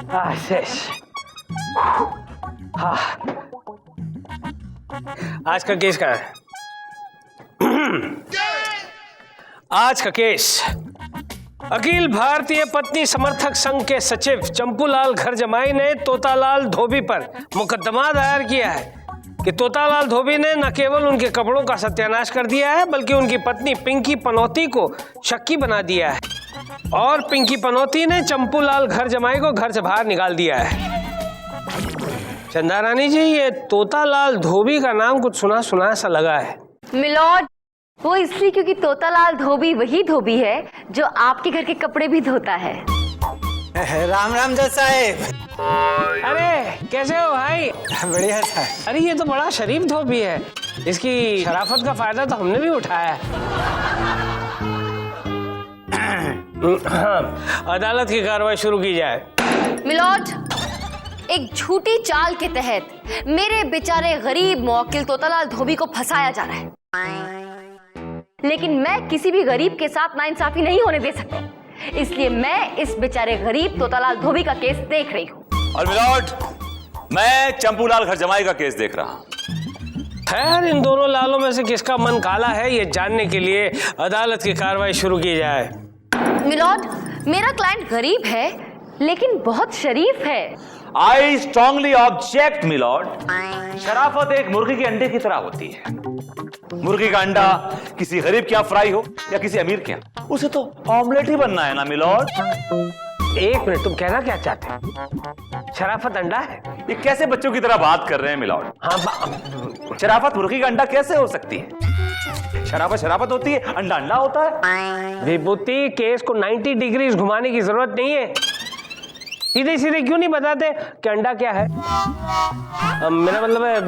हाँ। आज का केस कहाँ है? आज का केस अखिल भारतीय पत्नी समर्थक संघ के सचिव चंपूलाल घरजमाई ने तोतालाल धोबी पर मुकदमा दायर किया है कि तोतालाल धोबी ने न केवल उनके कपड़ों का सत्यानाश कर दिया है बल्कि उनकी पत्नी पिंकी पनौती को शक्की बना दिया है और पिंकी पनौती ने चंपूलाल घरजमाई को घर से बाहर निकाल दिया है। चंदा रानी जी, ये तोतालाल धोबी का नाम कुछ सुना सुना सा लगा है। मिलॉर्ड, वो इसलिए क्योंकि तोतालाल धोबी वही धोबी है जो आपके घर के कपड़े भी धोता है। राम राम जज साहब। अरे कैसे हो भाई? बढ़िया साहब। अरे ये तो बड़ा शरीफ धोबी है, इसकी शराफत का फायदा तो हमने भी उठाया है। अदालत की कार्रवाई शुरू की जाए। मिलॉर्ड, एक झूठी चाल के तहत मेरे बेचारे गरीब मुवक्किल तोतालाल धोबी को फंसाया जा रहा है, लेकिन मैं किसी भी गरीब के साथ नाइंसाफी नहीं होने दे सकती, इसलिए मैं इस बेचारे गरीब तोतालाल धोबी का केस देख रही हूँ। और मिलॉर्ड, मैं चंपूलाल घरजमाई का केस देख रहा हूँ। खैर, इन दोनों लालों में से किसका मन काला है ये जानने के लिए अदालत की कार्रवाई शुरू की जाए। मिलॉर्ड, मेरा क्लाइंट गरीब है लेकिन बहुत शरीफ है। I strongly object milord. शराफत एक मुर्गी के अंडे की तरह होती है। मुर्गी का अंडा किसी गरीब के यहाँ फ्राई हो या किसी अमीर के यहाँ, उसे तो ऑमलेट ही बनना है ना मिलॉर्ड। एक मिनट, तुम कहना क्या चाहते हो? शराफत अंडा है? ये कैसे बच्चों की तरह बात कर रहे हैं मिलॉर्ड? हाँ, शराफत मुर्गी का अंडा कैसे हो सकती है? शराफत शराफत होती है, अंडा अंडा होता है। विभूति, केस को 90 डिग्रीज घुमाने की जरूरत नहीं है। सीधे सीधे क्यों नहीं बताते कि अंडा क्या है? मेरा मतलब है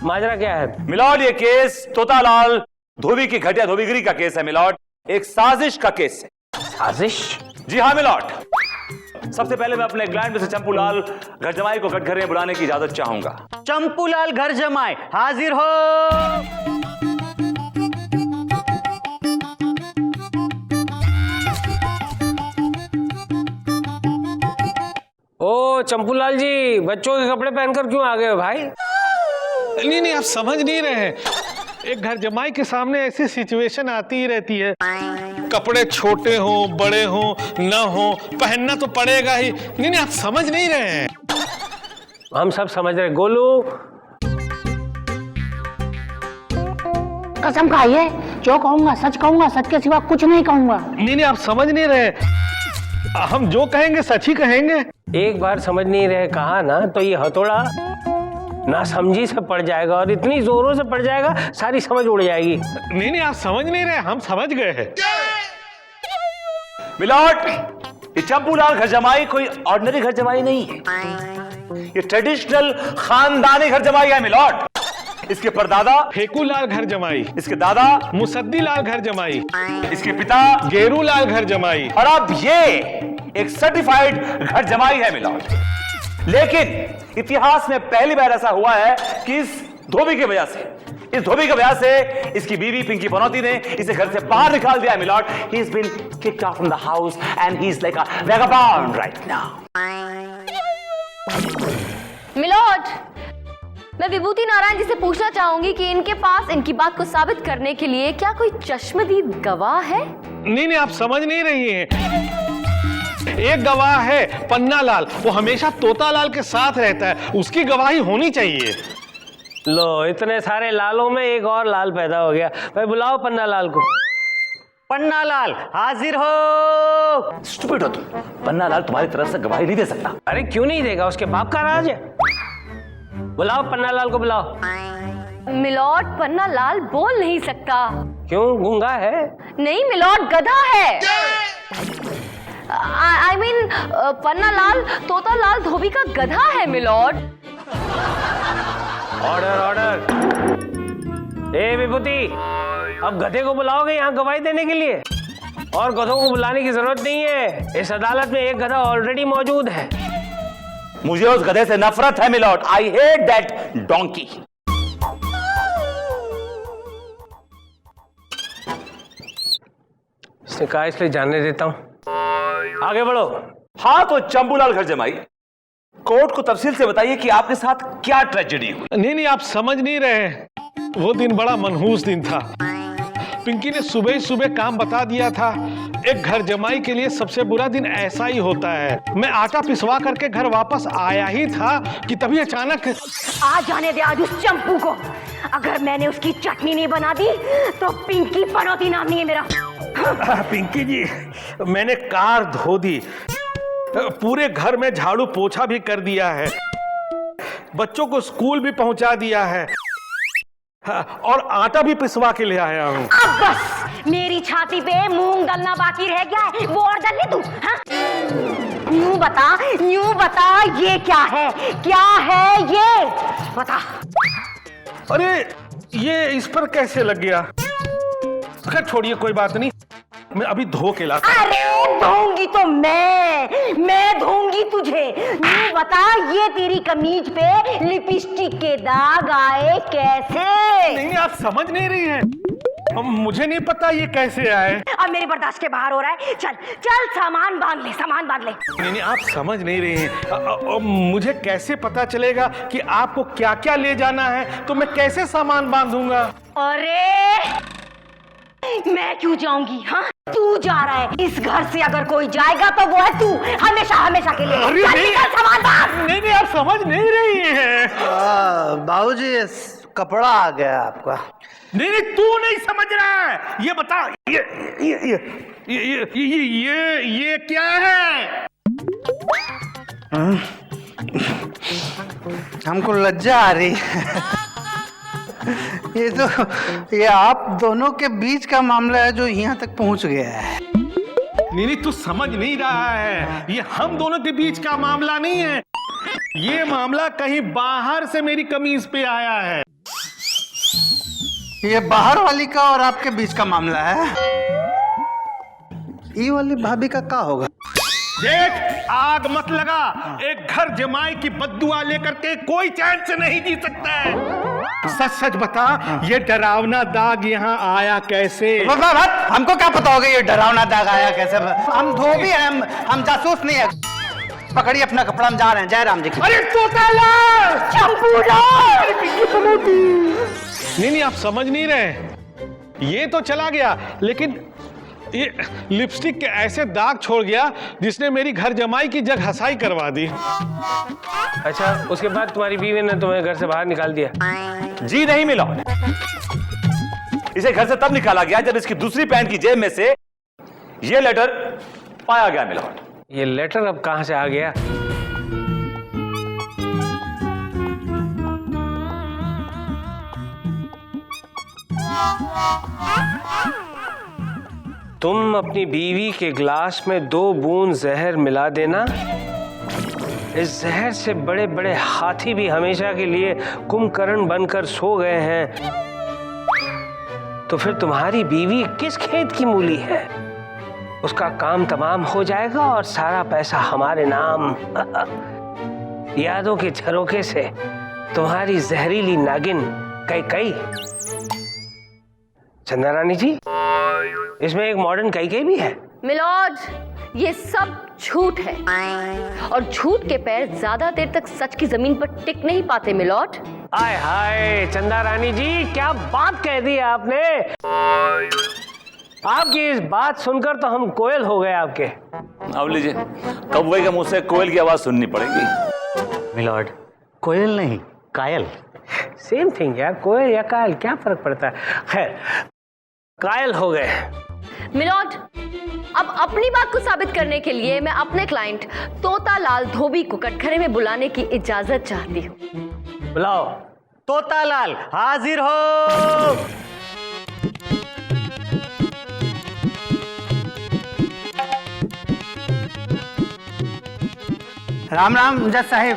माजरा क्या है? मिलॉर्ड, ये केस तोतालाल धोबी की घटिया धोबीगिरी का केस है मिलॉर्ड। एक साजिश का केस है। साजिश? जी हाँ मिलॉर्ड। सबसे पहले मैं अपने क्लाइंट मिस्टर चंपूलाल घरजमाई को कटघरे में बुलाने की इजाजत चाहूंगा। चंपूलाल घरजमाई हाजिर हो। ओ चंपूलाल जी, बच्चों के कपड़े पहनकर क्यों आ गए हो भाई? नहीं, आप समझ नहीं रहे हैं। एक घर जमाई के सामने ऐसी सिचुएशन आती ही रहती है। कपड़े छोटे हो बड़े हो ना हो, पहनना तो पड़ेगा ही। नहीं, आप समझ नहीं रहे हैं। हम सब समझ रहे। गोलू, कसम खाइए, जो कहूंगा सच के सिवा कुछ नहीं कहूंगा। नहीं, आप समझ नहीं रहे। हम जो कहेंगे सच ही कहेंगे। एक बार समझ नहीं रहे कहा ना तो ये हथौड़ा ना समझी से पड़ जाएगा और इतनी जोरों से पड़ जाएगा सारी समझ उड़ जाएगी। नहीं, आप समझ नहीं रहे, हम समझ गए हैं। मिलॉर्ड, ये चंपूलाल घरजमाई कोई ऑर्डिनरी घरजमाई नहीं है। ये ट्रेडिशनल खानदानी घरजमाई है मिलॉर्ड। इसके परदादा फेकूलाल घरजमाई, इसके दादा मुसद्दीलाल घरजमाई, इसके पिता गेरूलाल घरजमाई, और अब ये एक सर्टिफाइड घरजमाई है मिलॉर्ड। लेकिन इतिहास में पहली बार ऐसा हुआ है कि इस धोबी की वजह से इसकी बीवी पिंकी पनौती ने इसे घर से बाहर निकाल दिया my lord. He is been kicked out from the house and he is like a वैगabond राइट नाउ। मिलॉर्ड, मैं विभूति नारायण जी से पूछना चाहूंगी कि इनके पास इनकी बात को साबित करने के लिए क्या कोई चश्मदीद गवाह है? नहीं, आप समझ नहीं रही हैं। एक गवाह है पन्नालाल, वो हमेशा तोतालाल के साथ रहता है, उसकी गवाही होनी चाहिए। लो, इतने सारे लालों में एक और लाल पैदा हो गया। भाई बुलाओ पन्नालाल को। पन्नालाल हाजिर हो। स्टूपिड हो तुम। पन्नालाल तुम्हारी तरफ से गवाही नहीं दे सकता। अरे क्यों नहीं देगा? उसके बाप का राज है। बुलाओ पन्नालाल को, बुलाओ। मिलॉर्ड, पन्नालाल बोल नहीं सकता। क्यों? गूंगा है? नहीं मिलॉर्ड, गधा है। आई मीन पन्नालाल तोतालाल धोबी का गधा है मिलॉर्ड। ऑर्डर। ए विभूति, अब गधे को बुलाओगे यहाँ गवाही देने के लिए? और गधों को बुलाने की जरूरत नहीं है। इस अदालत में एक गधा ऑलरेडी मौजूद है। मुझे उस गधे से नफरत है milord. I hate that donkey. इसने कहा इसलिए जानने देता हूं। आगे बढ़ो। हाँ तो चंपूलाल घरजमाई, कोर्ट को तफसील से बताइए कि आपके साथ क्या ट्रेजेडी हुई। नहीं नहीं, आप समझ नहीं रहे। वो दिन बड़ा मनहूस दिन था। पिंकी ने सुबह ही सुबह काम बता दिया था। एक घर जमाई के लिए सबसे बुरा दिन ऐसा ही होता है। मैं आटा पिसवा करके घर वापस आया ही था कि तभी अचानक आ जाने दे आज उस चंपू को। अगर मैंने उसकी चटनी नहीं बना दी तो पिंकी पनौती नाम नहीं है मेरा। पिंकी जी, मैंने कार धो दी, पूरे घर में झाड़ू पोछा भी कर दिया है, बच्चों को स्कूल भी पहुंचा दिया है, और आटा भी पिसवा के ले आया हूँ। अब बस मेरी छाती पे मूंग डालना बाकी रह गया है, वो और डाल ले तू। यूं बता ये क्या है ये बता। अरे ये इस पर कैसे लग गया? खैर छोड़िए, कोई बात नहीं, मैं अभी धो के लाता। अरे धोंगी तो मैं धोंगी तुझे। यूं बता ये तेरी कमीज पे लिपस्टिक के दाग आए कैसे? नहीं, आप समझ नहीं रही हैं। मुझे नहीं पता ये कैसे आए। अब मेरी बर्दाश्त के बाहर हो रहा है। चल सामान बांध ले। नहीं, आप समझ नहीं रही हैं। मुझे कैसे पता चलेगा कि आपको क्या क्या ले जाना है? तो मैं कैसे सामान बांधूंगा? अरे मैं क्यों जाऊंगी? हाँ, तू जा रहा है। इस घर से अगर कोई जाएगा तो वो है तू, हमेशा के लिए। अरे चल निकल, सामान बांध। नहीं, आप समझ नहीं रही हैं। बाबूजी कपड़ा आ गया आपका। नहीं, तू नहीं समझ रहा है। ये बता, ये क्या है? हमको लज्जा आ रही है। ये आप दोनों के बीच का मामला है जो यहाँ तक पहुँच गया है। नहीं, तू समझ नहीं रहा है। ये हम दोनों के बीच का मामला नहीं है। ये मामला कहीं बाहर से मेरी कमीज पे आया है। ये बाहर वाली का और आपके बीच का मामला है। ये वाली भाभी का क्या होगा? देख, आग मत लगा। एक घर जमाई की बद्दुआ लेकर के कोई चैन से नहीं जी सकता है। सच बता, ये डरावना दाग यहाँ आया कैसे? हमको क्या पता होगा ये डरावना दाग आया कैसे? हम धोबी हैं, हम जासूस नहीं है। पकड़िए अपना कपड़ा, हम जा रहे हैं जयराम जी की। अरे तोतालाल, चंपूलाल, नहीं, आप समझ नहीं रहे। ये तो चला गया, लेकिन ये लिपस्टिक के ऐसे दाग छोड़ गया जिसने मेरी घर जमाई की जग हंसाई करवा दी। अच्छा, उसके बाद तुम्हारी बीवी ने तुम्हें घर से बाहर निकाल दिया? जी नहीं मिला। इसे घर से तब निकाला गया जब इसकी दूसरी पैंट की जेब में से ये लेटर पाया गया। मिला। ये लेटर अब कहां से आ गया? तुम अपनी बीवी के गिलास में 2 बूंद जहर मिला देना। इस जहर से बड़े बड़े हाथी भी हमेशा के लिए कुंभकर्ण बनकर सो गए हैं। तो फिर तुम्हारी बीवी किस खेत की मूली है? उसका काम तमाम हो जाएगा और सारा पैसा हमारे नाम। यादों के झरोखे से तुम्हारी जहरीली नागिन कई चंदा रानी जी, इसमें एक मॉडर्न कई भी है। मिलॉर्ड, ये सब झूठ है और झूठ के पैर ज्यादा देर तक सच की जमीन पर टिक नहीं पाते मिलॉर्ड। आय हाय चंदा रानी जी, क्या बात कह दी आपने। आपकी इस बात सुनकर तो हम कोयल हो गए आपके। अब लीजिए, कौवे के मुंह से कोयल की आवाज सुननी पड़ेगी। मिलॉर्ड, कोयल नहीं कायल। सेम थिंग यार, कोयल या कायल क्या फर्क पड़ता है। खैर, कायल हो गए। मिलॉर्ड, अब अपनी बात को साबित करने के लिए मैं अपने क्लाइंट तोतालाल धोबी को कटघरे में बुलाने की इजाजत चाहती हूँ। बुलाओ। तोतालाल हाजिर हो। राम राम जज साहिब।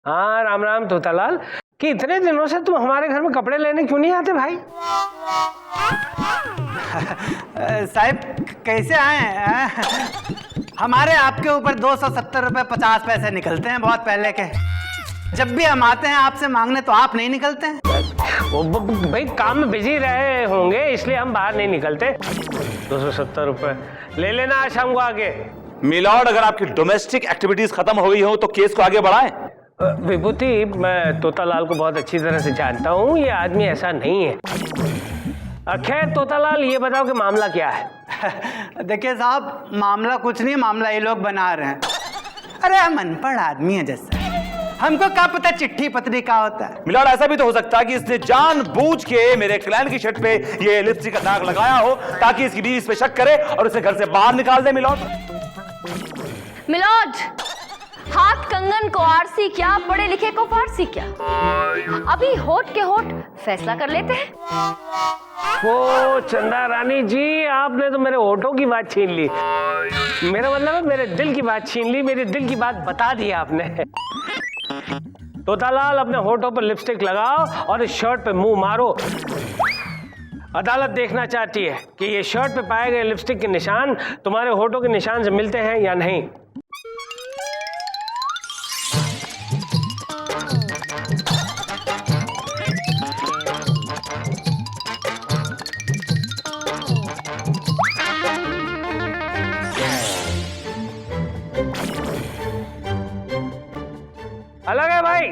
हाँ राम राम तोतालाल। कि इतने दिनों से तुम हमारे घर में कपड़े लेने क्यों नहीं आते भाई? साहिब कैसे आए? हमारे आपके ऊपर 270 रुपए 50 पैसे निकलते हैं बहुत पहले के। जब भी हम आते हैं आपसे मांगने तो आप नहीं निकलते हैं। भाई काम में बिजी रहे होंगे इसलिए हम बाहर नहीं निकलते। 270 रुपए ले लेना आज शाम को आके। मिलॉर्ड, अगर आपकी डोमेस्टिक एक्टिविटीज खत्म हो गई हो तो केस को आगे बढ़ाएं। विभूति, मैं तोतालाल को बहुत अच्छी तरह से जानता हूँ, ये आदमी ऐसा नहीं है। खैर तोतालाल, ये बताओ कि मामला क्या है? देखिए साहब, मामला कुछ नहीं, मामला ये लोग बना रहे हैं। अरे हम अनपढ़ आदमी है जैसे, हमको क्या पता चिट्ठी पत्री क्या होता है। मिलॉर्ड, ऐसा भी तो हो सकता है कि इसने जानबूझ के मेरे क्लाइंट की शर्ट पे ये लिपस्टिक का दाग लगाया हो ताकि इसकी बीवी इस पे शक करे और उसे घर से बाहर निकाल दे। मिलॉर्ड, मिलॉर्ड, हाथ कंगन को आरसी क्या, पढ़े लिखे को फारसी क्या। अभी होठ के होठ फैसला कर लेते हैं। वो चंदा रानी जी, आपने तो मेरे होठों की बात छीन ली। मेरा मतलब है मेरे दिल की बात छीन ली, मेरे दिल की बात बता दी आपने। तोतालाल, अपने होठों पर लिपस्टिक लगाओ और इस शर्ट पे मुंह मारो। अदालत देखना चाहती है कि ये शर्ट पे पाए गए लिपस्टिक के निशान तुम्हारे होठों के निशान से मिलते हैं या नहीं। अलग है भाई।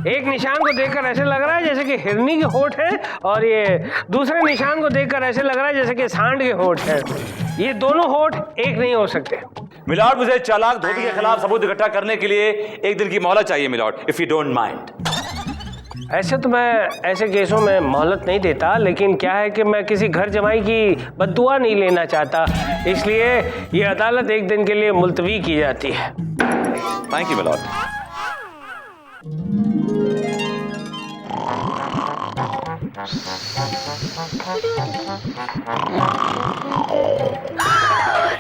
एक निशान को देखकर ऐसे लग रहा है जैसे कि हिरनी के होठ हैं, और ये दूसरे निशान को देखकर ऐसे लग रहा है जैसे कि सांड के होठ हैं। ये दोनों होठ एक नहीं हो सकते। मिलॉर्ड, मुझे चालाक धोबी के खिलाफ सबूत इकट्ठा करने के लिए एक दिन की मोहलत चाहिए milord, if you don't mind. ऐसे तो मैं ऐसे केसों में मोहलत नहीं देता, लेकिन क्या है कि मैं किसी घर जमाई की बद्दुआ नहीं लेना चाहता, इसलिए ये अदालत एक दिन के लिए मुलतवी की जाती है। Thank you milord.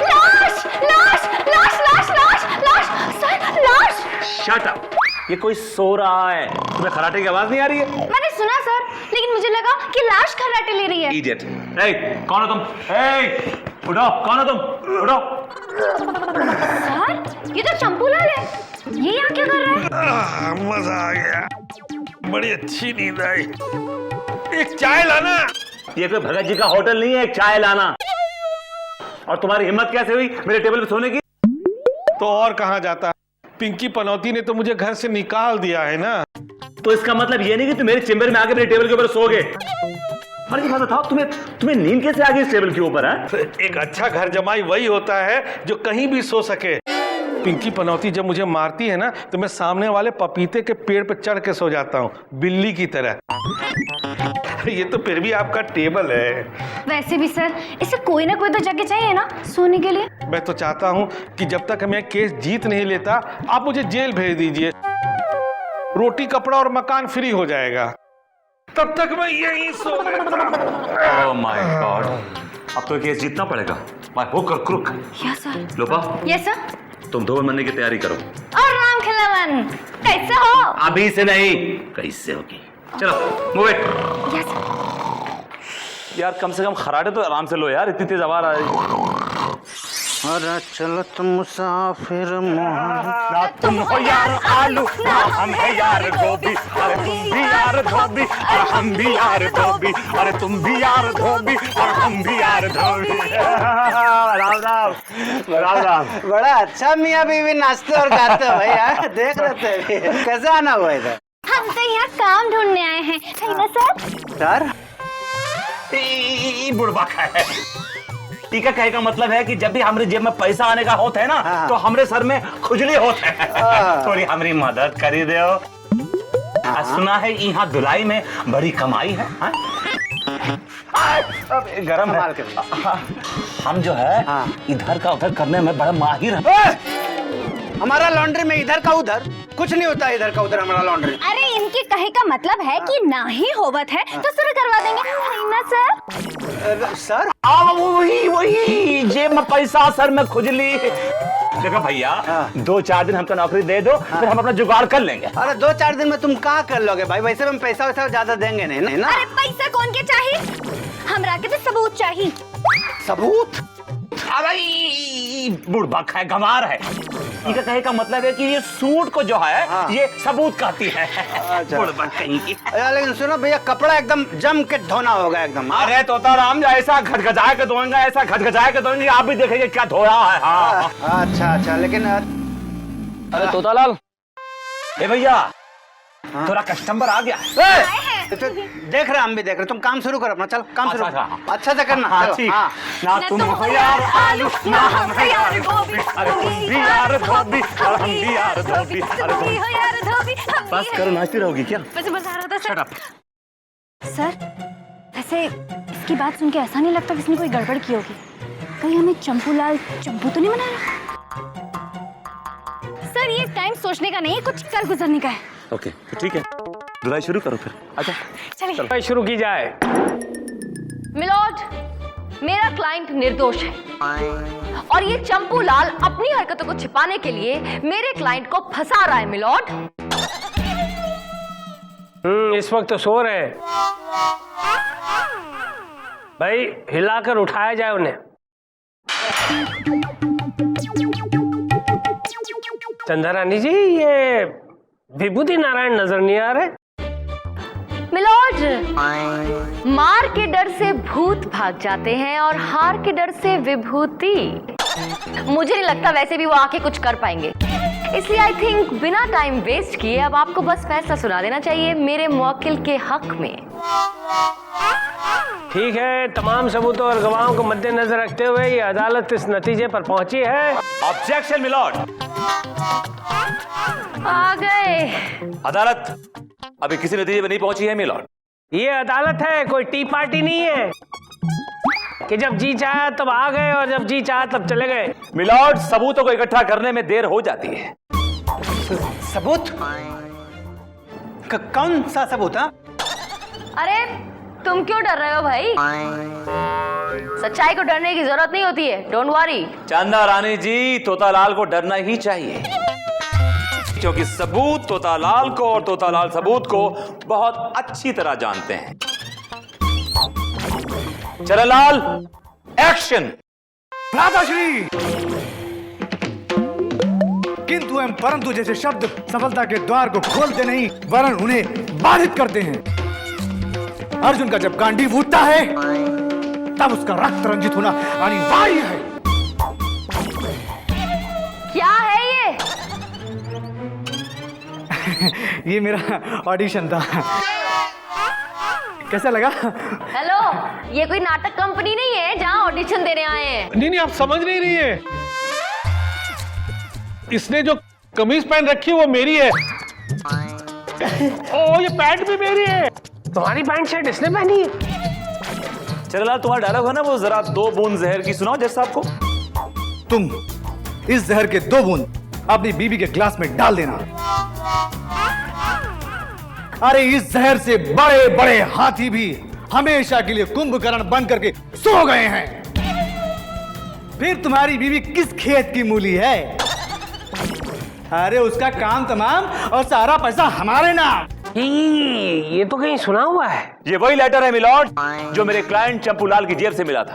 लाश, लाश, लाश, लाश, लाश, लाश, सर, लाश। शट अप, ये कोई सो रहा है। तुम्हें खराटे की आवाज नहीं आ रही है? मैंने सुना सर, लेकिन मुझे लगा कि लाश खर्राटे ले रही है। इडियट। ए, कौन हो तुम? ए, उठो, कौन हो तुम? उठो। सर, ये तो चंपूलाल है। ये यहाँ क्या कर रहा है? मजा आ गया, बड़ी अच्छी नींद आई। एक चाय लाना। ये कोई भगत जी का होटल नहीं है, एक चाय लाना। और तुम्हारी हिम्मत कैसे हुई मेरे टेबल पे सोने की? तो और कहाँ जाता? पिंकी पनौती ने तो मुझे घर से निकाल दिया है ना। तो इसका मतलब ये नहीं कि तुम मेरे चेंबर में आके मेरे टेबल के ऊपर सोओगे। अरे ये बात बताओ, तुम्हें नींद कैसे आ गई इस टेबल के ऊपर है? एक अच्छा घर जमाई वही होता है जो कहीं भी सो सके। पिंकी पनौती जब मुझे मारती है ना, तो मैं सामने वाले पपीते के पेड़ पर चढ़ के सो जाता हूँ, बिल्ली की तरह। ये तो फिर भी आपका टेबल है। वैसे भी सर, इसे कोई ना कोई तो जगह चाहिए ना सोने के लिए। मैं तो चाहता हूँ कि जब तक मैं केस जीत नहीं लेता, आप मुझे जेल भेज दीजिए। रोटी, कपड़ा और मकान फ्री हो जाएगा, तब तक मैं यहीं सो लेता हूँ। ओह माय गॉड, अब तो केस जीतना पड़ेगा। माय होक और crook. Yes sir. Lopa, yes sir. तुम धोबन बनने की तैयारी करो। और राम खिलावन, कैसे हो? अभी से नहीं, कैसे होगी। चलो मूव इट। Yes sir. यार कम से कम खराटे तो आराम से लो यार, इतनी तेज आवाज आ रही है। अरे चलो तुम मुसाफिर ना तुम हो यार आलू, ना हम है यार गोभी। अरे तुम भी यार धोबी और हम भी यार धोबी। अरे तुम भी यार धोबी और हम भी यार धोबी। राम राम राम राम। बड़ा अच्छा मियाँ बीवी नाचते और गाते हो भाई। यार देख रहे थे, कैसे आना हुआ इधर? हम तो यहाँ काम ढूंढने आए हैं, है ना सर? सर, बुढ़वा है। टीका कहे का मतलब है कि जब भी हमारे जेब में पैसा आने का होता है ना, तो हमारे सर में खुजली होते हैं। थोड़ी हमारी मदद करी दो। सुना है यहाँ धुलाई में बड़ी कमाई है। गरम है। हम जो है इधर का उधर करने में बड़ा माहिर है। हमारा लॉन्ड्री में इधर का उधर कुछ नहीं होता, इधर का उधर हमारा लॉन्ड्री। अरे इनके कहे का मतलब है कि ना ही होवत है तो शुरू करवा देंगे, है ना सर? सर वही जेब में पैसा सर में खुजली। देखो भैया, 2-4 दिन हमको नौकरी दे दो, फिर हम अपना जुगाड़ कर लेंगे। अरे 2-4 दिन में तुम क्या कर लोगे भाई? वैसे हम पैसा वैसा ज्यादा देंगे नहीं ना। अरे पैसा कौन के चाहिए? हमरा के तो सबूत चाहिए। सबूत? अरे बुड़बक है, गंवार है। इनका कहे का मतलब है कि ये सूट को जो है ये सबूत कहती है। बुड़बक कहीं की। लेकिन सुनो भैया, कपड़ा एकदम जम के धोना होगा एकदम। अरे तोताराम, ऐसा घटघटाए के धोएंगे, ऐसा घटघटाए के धोएंगे, आप भी देखेंगे क्या धोया है। हाँ अच्छा, लेकिन अरे तोतालाल, ए भैया, थोड़ा कस्टमर आ गया। तो देख रहे, हम भी देख रहे। तुम काम शुरू करो अपना, चलो काम शुरू करो। अच्छा से करना। हाँ, ठीक। ना तुम हो यार आलू, ना हम हो यार गोभी, अरे तुम भी यार धोबी, और हम भी यार धोबी, अरे तुम हो यार धोबी। बस करो, नाचती रहोगी क्या? बस आ रहा था Shut up. सर, वैसे इसकी बात सुन के ऐसा नहीं लगता कि इसने कोई गड़बड़ की होगी। कहीं हमें चंपूलाल चंपू तो नहीं बना रहा? सर, ये टाइम सोचने का नहीं है, कुछ कर गुजरने का है। ओके, तो ठीक है, धुलाई शुरू करो फिर। अच्छा चलिए। शुरू की जाए। मिलॉर्ड, मेरा क्लाइंट निर्दोष है और ये चंपूलाल अपनी हरकतों को छिपाने के लिए मेरे क्लाइंट को फंसा रहा है। मिलॉर्ड, इस वक्त तो सो रहे हैं भाई, हिलाकर उठाया जाए उन्हें। चंदा रानी जी, ये विभूति नारायण नजर नहीं आ रहे। मिलॉर्ड, मार के डर से भूत भाग जाते हैं और हार के डर से विभूति। मुझे नहीं लगता वैसे भी वो आके कुछ कर पाएंगे, इसलिए आई थिंक बिना टाइम वेस्ट किए अब आपको बस फैसला सुना देना चाहिए मेरे मुवक्किल के हक में। ठीक है, तमाम सबूतों और गवाहों को मद्देनजर रखते हुए ये अदालत इस नतीजे पर पहुंची है। Objection milord. आ गए। अदालत अभी किसी नतीजे में नहीं पहुंची है मिलॉर्ड। ये अदालत है, कोई टी पार्टी नहीं है कि जब जी चाहा तब आ गए और जब जी चाहा तब चले गए। मिलॉर्ड, सबूतों को इकट्ठा करने में देर हो जाती है। सबूत? कौन सा सबूत? अरे तुम क्यों डर रहे हो भाई? सच्चाई को डरने की जरूरत नहीं होती है, डोंट वरी। चंदा रानी जी, तोतालाल को डरना ही चाहिए, क्योंकि सबूत तोतालाल को और तोतालाल सबूत को बहुत अच्छी तरह जानते हैं। चरलाल, एक्शन। भ्राताश्री, किंतु एवं परंतु जैसे शब्द सफलता के द्वार को खोलते नहीं वरन उन्हें बाधित करते हैं। अर्जुन का जब गांडीव उठता है तब उसका रक्त रंजित होना अनिवार्य है। क्या है ये? ये मेरा ऑडिशन था। कैसा लगा? हेलो, ये कोई नाटक कंपनी नहीं है जहां ऑडिशन देने आए हैं। नहीं, आप समझ नहीं रही है। इसने जो कमीज पहन रखी है वो मेरी है। ओ, ये पैंट भी मेरी है। तुम्हारी पैंट शर्ट इसने पहनी है? चरलाल, तुम्हारा डायलॉग है ना वो, जरा 2 बूंद जहर की सुनाओ जैसा आपको। तुम इस जहर के 2 बूंद अपनी बीबी के ग्लास में डाल देना। अरे इस जहर से बड़े बड़े हाथी भी हमेशा के लिए कुंभकर्ण बन करके सो गए हैं। फिर तुम्हारी बीवी किस खेत की मूली है? अरे उसका काम तमाम और सारा पैसा हमारे नाम। ये तो कहीं सुना हुआ है। ये वही लेटर है मिलॉर्ड जो मेरे क्लाइंट चंपूलाल की जेब से मिला था,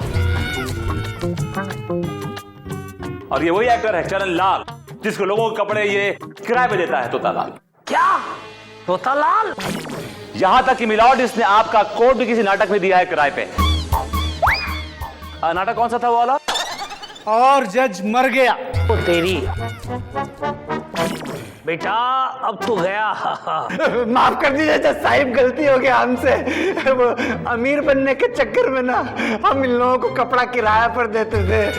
और ये वही एक्टर है चरण लाल जिसको लोगों के कपड़े ये किराए पे देता है तोतालाल। क्या? तोतालाल? यहां तक कि मिलॉर्ड, इसने आपका कोट भी किसी नाटक में दिया है किराए पे। नाटक कौन सा था वो वाला? और जज मर गया। ओ तेरी बेटा, अब तो गया। माफ कर दीजिए जज साहिब, गलती हो गया हमसे। वो अमीर बनने के चक्कर में ना हम इन लोगों को कपड़ा किराया पर देते थे।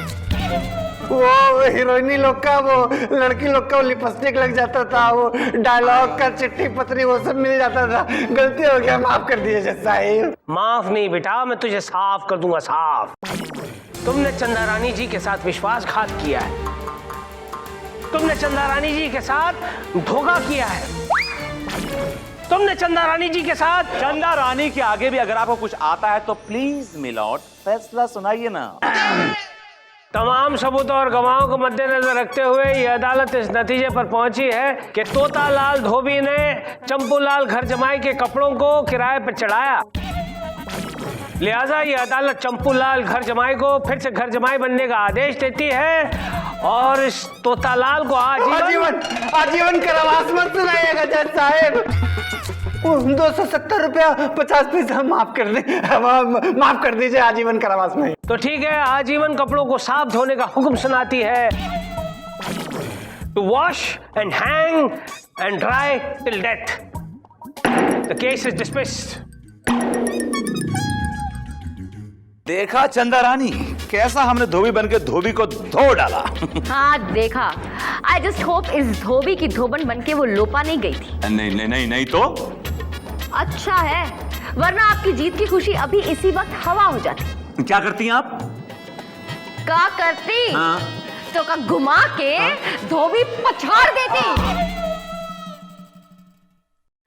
वो हीरोइनी लोग का, वो लड़की लोग का लिपस्टिक लग जाता था, वो डायलॉग का चिट्ठी पत्री वो सब मिल जाता था। गलती हो गया, माफ कर दीजिए जज साहिब। माफ नहीं बेटा, मैं तुझे साफ कर दूंगा, साफ। तुमने चंदा रानी जी के साथ विश्वासघात किया है, तुमने चंदा रानी जी के साथ धोखा किया है, तुमने चंदा रानी जी के साथ। चंदा रानी के आगे भी अगर आपको कुछ आता है तो प्लीज मिलॉर्ड फैसला सुनाइए ना। तमाम सबूतों और गवाहों को मद्देनजर रखते हुए यह अदालत इस नतीजे पर पहुंची है कि तोतालाल धोबी ने चंपूलाल घर जमाई के कपड़ों को किराए पर चढ़ाया। लिहाजा ये अदालत चंपूलाल घर जमाई को फिर से घर जमाई बनने का आदेश देती है और इस तोतालाल को आजीवन आजीवन कारावास मत सुनाइएगा जज साहब। 270 रुपया 50 पैसा माफ कर दे, माफ कर दीजिए, आजीवन कारावास में। तो ठीक है, आजीवन कपड़ों को साफ धोने का हुक्म सुनाती है। To wash and hang and dry till death. The case is dismissed. देखा चंदा रानी, कैसा हमने धोबी बन के धोबी को धो डाला। हाँ देखा। आई जस्ट होप इस धोबी की धोबन बन के वो लोपा नहीं गई थी। नहीं नहीं नहीं नहीं तो अच्छा है, वरना आपकी जीत की खुशी अभी इसी वक्त हवा हो जाती। क्या करती हैं आप? क्या करती? हाँ। तो का घुमा के धोबी पछाड़ देती।